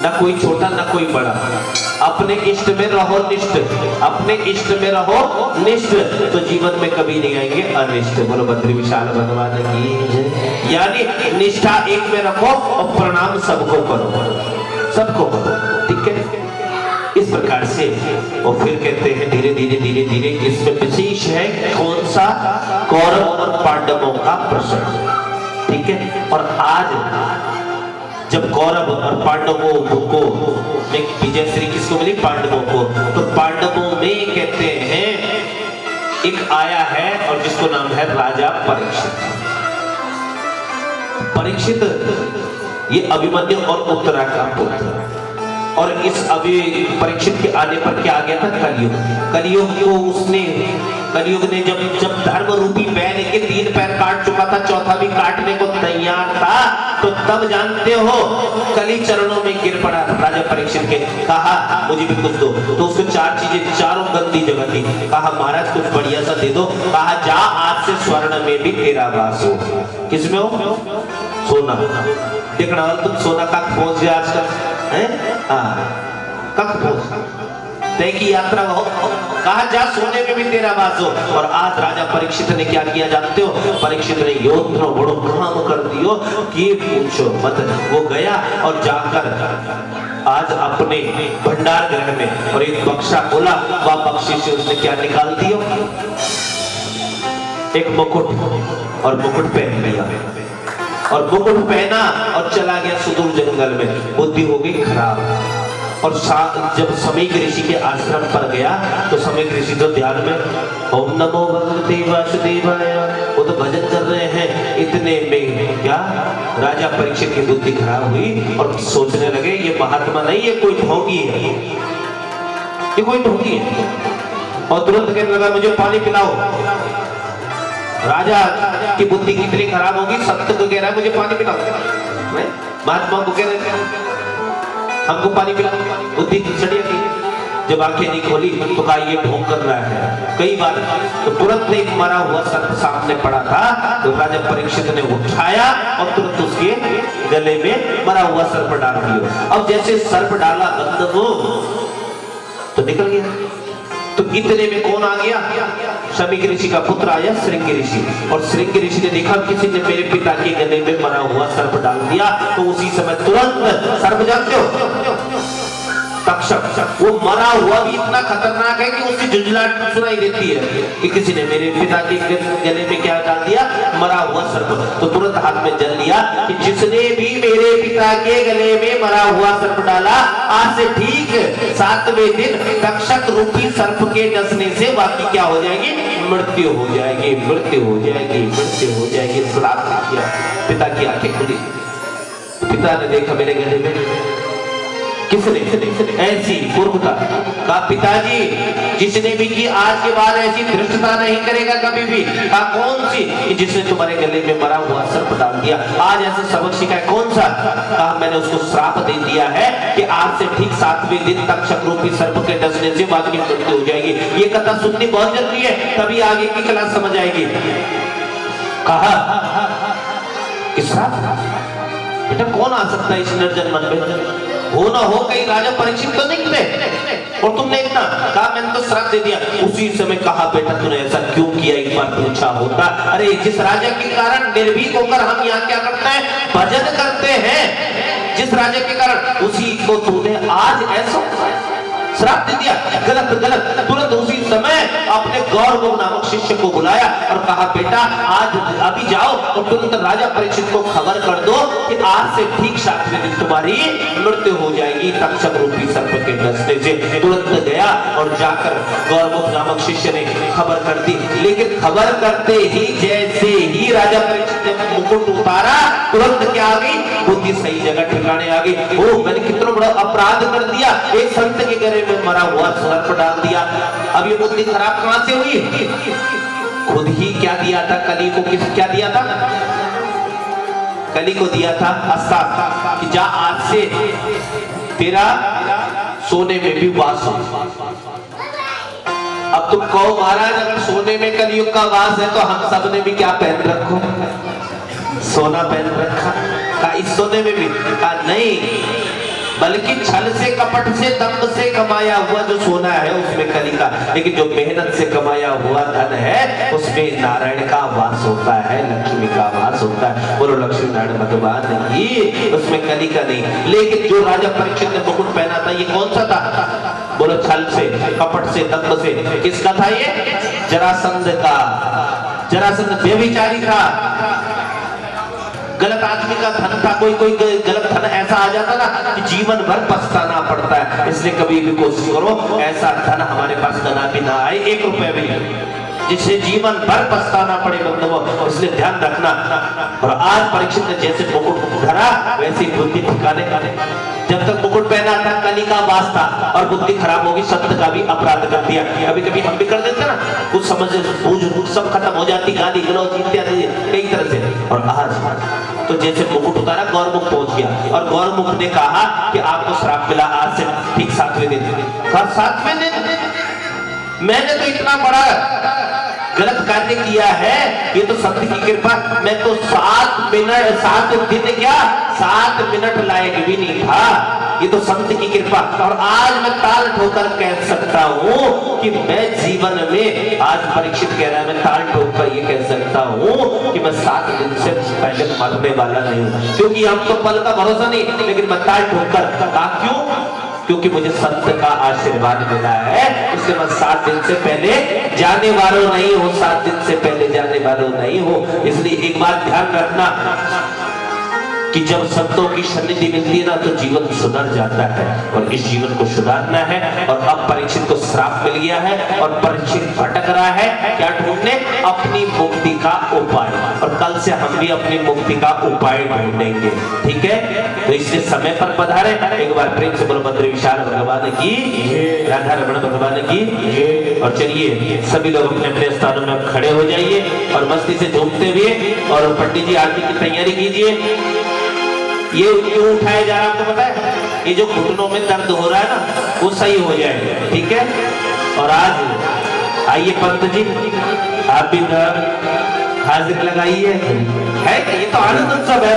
ना कोई छोटा ना कोई बड़ा। अपने इष्ट में रहो निष्ठ, अपने इष्ट में रहो निष्ठ, तो जीवन में कभी नहीं आएंगे अनिष्ट। बोलो बद्री विशाल भगवान की। यानी निष्ठा एक में रखो और प्रणाम सबको करो, सबको करो, ठीक है। इस प्रकार से और फिर कहते हैं धीरे धीरे धीरे धीरे इसमें विशेष है कौन सा, कौरव और पांडवों का प्रसंग, ठीक है। और आज जब कौरव और पांडवों को विजय श्री किसको मिली, पांडवों को, तो पांडवों में कहते हैं एक आया है और जिसको नाम है राजा परीक्षित। परीक्षित ये अभिमन्यु और उत्तरा का पुत्र, और इस परीक्षित के आने पर क्या आ गया था, कलयुग। कलयुग को उसने, कलयुग ने जब धर्म रूपी बैल के 3 पैर काट चुका था, चौथा भी काटने को तैयार था, तो तब जानते हो कली चरणों में गिर पड़ा राजा परीक्षित के, कहा मुझे भी कुछ दो। तो उसको 4 चीजें, चारों गंदी जगह थी। कहा महाराज कुछ बढ़िया सा दे दो। कहा जा आज से स्वर्ण में भी तेरा वास हो। किसमें हो, सोना। देखना तुम सोना का पहुंच गया आजकल है, कब तय की यात्रा हो। कहा जा सोने में भी तेरा वास हो। और आज राजा परीक्षित ने क्या किया जानते हो, परीक्षित ने योद्धा बड़ो काम कर दियो कि पूछो मत। वो गया और जाकर आज अपने भंडार गृह में और एक बक्सा खोला, वह बक्से से उसने क्या निकाल दिया, एक मुकुट, और मुकुट पहन लिया, और मुकुट पहना और चला गया सुदूर जंगल में। बुद्धि हो गई खराब। और जब समीक ऋषि के आश्रम पर गया तो समीक ऋषि तो ध्यान में ओम नमो भगवते वासुदेवाय, वो तो भजन कर रहे हैं। इतने में क्या राजा परीक्षित की बुद्धि खराब हुई और सोचने लगे ये महात्मा नहीं, ये कोई ढोंगी है, ये कोई ढोंगी है। और तुरंत कहने लगा मुझे पानी पिलाओ। राजा की बुद्धि कितनी खराब होगी, सत्य को कह रहा है मुझे पानी पिलाओ, महात्मा को कह रहे हमको पानी पिलाओ, बुद्धि सड़िया की। जब आंखें नहीं खोली तो कहा ये ढोंग कर रहा है कई बार। तो तुरंत एक मरा हुआ सर्प सामने पड़ा था, तो राजा परीक्षित ने उठाया और तुरंत उसके गले में मरा हुआ सर्प डाल दिया। अब जैसे सर्प डाला बंद हो तो निकल गया। तो इतने में कौन आ गया, समीक ऋषि का पुत्र आया श्रृंग ऋषि। और श्रृंग ऋषि ने देखा किसी ने मेरे पिता के गले में मरा हुआ सर्प डाल दिया। तो उसी समय तुरंत सर्प जानते हो तक्षक, वो मरा हुआ भी इतना खतरनाक है कि उसकी झुंझलाहट सुनाई देती है कि किसी ने मेरे पिता के गले में क्या डाल दिया, मरा हुआ सर्प। तो तुरंत हाथ में जल लिया कि जिसने भी मेरे पिता के गले में मरा हुआ सर्प डाला, आज से ठीक 7वें दिन तक्षक रूपी सर्प के डसने से बाकी क्या हो जाएगी, मृत्यु हो जाएगी, मृत्यु हो जाएगी, मृत्यु हो जाएगी। श्राप किया। पिता की आंखें खुली। पिता ने देखा मेरे गले में किसने ऐसी मूर्खता। कहा पिताजी जिसने भी की आज के बाद ऐसी धृष्टता नहीं करेगा कभी भी। कहा कौन सी, कि जिसने तुम्हारे गले में मरा हुआ सर्प डाल दिया, आज ऐसा सबक सिखाया। कौन सा? कहा मैंने उसको श्राप दे दिया है कि आज से ठीक 7वें दिन तक्षक रूपी सर्प के डसने से बाकी मृत्यु हो जाएगी। ये कथा सुननी बहुत जरूरी है, तभी आगे की क्लास समझ आएगी। कहा कि श्राप बेटा कौन आ सकता है इस निर्जन मन में, हो ना हो कहीं राजा परीक्षित तो नहीं थे और तुमने इतना कहा मैंने तो श्राप दे दिया। उसी समय कहा बेटा तूने ऐसा क्यों किया, एक बार पूछा होता। अरे जिस राजा के कारण निर्भीक होकर हम यहाँ क्या करते हैं, भजन करते हैं, जिस राजा के कारण, उसी को तूने आज ऐसा श्राप दे दिया। गलत गलत। तुरंत उसी समय अपने गौरव नामक शिष्य को बुलाया और कहा बेटा आज अभी जाओ और तुरंत राजा परीक्षित को खबर कर दो कि आज से ठीक 7वें दिन तुम्हारी मृत्यु हो जाएगी तक्षक रूपी सर्प के डसने से। तुरंत गया और जाकर गौरव नामक शिष्य ने खबर कर दी। लेकिन खबर करते ही जैसे ही राजा परीक्षित ने मुकुट उतारा, तुरंत क्या आ गई, बुद्धि सही जगह ठिकाने आ गई। ओ मैंने कितना बड़ा अपराध कर दिया, एक संत के गले में मरा हुआ सर्प डाल दिया। अब ये बुद्धि खराब कहां से हुई, खुद ही क्या दिया था, कली को किस क्या दिया था, कली को दिया था अस्ता कि जा आज से तेरा सोने में भी वास हो। अब तुम कहो महाराज अगर सोने में कलयुग का वास है तो हम सब ने भी क्या पहन रखो, सोना पहन रखा। कहा इस सोने में भी, कहा नहीं बल्कि छल से, कपट से, दंभ से कमाया हुआ जो सोना है उसमें कली का, लेकिन जो मेहनत से कमाया हुआ धन है उसमें नारायण का वास होता है, लक्ष्मी का वास होता है। बोलो लक्ष्मी नारायण भगवान की, उसमें कली का नहीं। लेकिन जो राजा परीक्षित ने मुकुट पहना था ये कौन सा था? बोलो छल से, कपट से, दंभ से। किसका था ये? जरासंध का। जरासंध व्यभिचारी था, गलत आदमी का धन था। कोई कोई गलत धन ऐसा आ जाता ना कि जीवन भर पछताना पड़ता है। इसलिए कभी भी कोशिश करो ऐसा धन हमारे पास कदापि ना आए, 1 रुपया भी जिससे जीवन भर पछताना पड़े बंधुओं, इसलिए ध्यान रखना। और आज परीक्षित ने जैसे मुकुट धरा वैसे ही बुद्धि ठिकाने। जब तक मुकुट पहना था कली का वास था और बुद्धि खराब होगी, सत्य का भी अपराध कर दिया। कभी कभी हम भी कर देते ना, कुछ समझ बूझ सब खत्म हो जाती, गाली गलौज इत्यादि कई तरह से। और आज तो जैसे मुकुट उतारा गौरमुख पहुंच गया और गौरमुख ने कहा कि आपको श्राप मिला आज से ठीक 7वें दिन। 7वें दिन मैंने तो इतना बड़ा गलत कार्य किया है, ये तो सत्य की कृपा। मैं तो 7 दिन क्या 7 मिनट लायक भी नहीं था, ये तो संत की कृपा। और आज मैं ताल ठोकर कह सकता हूँ कि मैं जीवन में, आज परीक्षित कह रहा है, मैं ताल ठोकर ये कह सकता हूँ कि मैं 7 दिन से पहले मरने वाला नहीं हूँ। क्योंकि हम तो पल का भरोसा नहीं, लेकिन मैं ताल ठोकर कहा क्यों? क्योंकि मुझे संत का आशीर्वाद मिला है, इसलिए मैं 7 दिन से पहले जाने वालों नहीं हूँ, 7 दिन से पहले जाने वालों नहीं हूँ। इसलिए एक बात ध्यान रखना कि जब संतों की सन्निधि मिलती है ना तो जीवन सुधर जाता है, और इस जीवन को सुधारना है। और अब परीक्षित को श्राप मिल गया है और परीक्षित भटक रहा है क्या ढूंढने? अपनी मुक्ति का उपाय। और कल से हम भी अपनी मुक्ति का उपाय ढूंढेंगे, ठीक है? तो इसलिए समय पर पधारे। एक बार प्रेम से बोलो बद्री विशाल भगवान की, राधा रमण भगवान की। और चलिए सभी लोग अपने अपने स्थानों में खड़े हो जाइए और मस्ती से झूमते हुए, और पंडित जी आरती की तैयारी कीजिए। ये क्यों उठाया जा रहा है आपको पता है? ये जो घुटनों में दर्द हो रहा है ना वो सही हो जाएगा, ठीक है? और आज आइए पंत जी, आप भी हाजिर लगाइए। है ये तो आनंद उत्सव है।